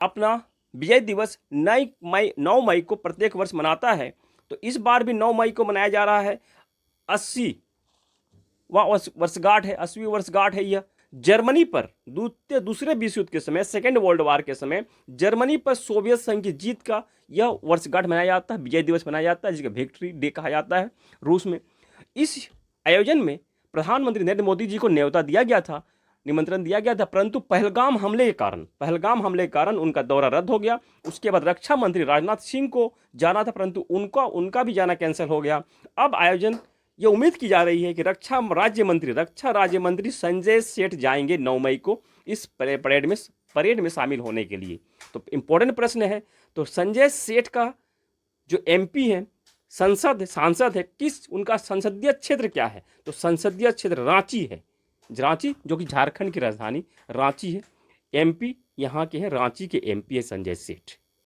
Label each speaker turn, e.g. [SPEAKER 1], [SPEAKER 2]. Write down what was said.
[SPEAKER 1] अपना विजय दिवस 9 मई को प्रत्येक वर्ष मनाता है। तो इस बार भी 9 मई को मनाया जा रहा है। 80वां वर्षगांठ है, 80वीं वर्षगांठ है यह। जर्मनी पर दूसरे विश्व युद्ध के समय, सेकेंड वर्ल्ड वॉर के समय जर्मनी पर सोवियत संघ की जीत का यह वर्षगांठ मनाया जाता है, विजय दिवस मनाया जाता है, जिसका विक्ट्री डे कहा जाता है रूस में। इस आयोजन में प्रधानमंत्री नरेंद्र मोदी जी को न्योता दिया गया था, निमंत्रण दिया गया था, परंतु पहलगाम हमले के कारण उनका दौरा रद्द हो गया। उसके बाद रक्षा मंत्री राजनाथ सिंह को जाना था, परंतु उनका भी जाना कैंसिल हो गया। अब आयोजन, ये उम्मीद की जा रही है कि रक्षा राज्य मंत्री संजय सेठ जाएंगे 9 मई को इस परेड में शामिल होने के लिए। तो इंपॉर्टेंट प्रश्न है, तो संजय सेठ का जो एमपी है, सांसद है, उनका संसदीय क्षेत्र क्या है? तो संसदीय क्षेत्र रांची है। रांची जो कि झारखंड की राजधानी रांची है। एमपी यहाँ के हैं, रांची के एमपी है संजय सेठ।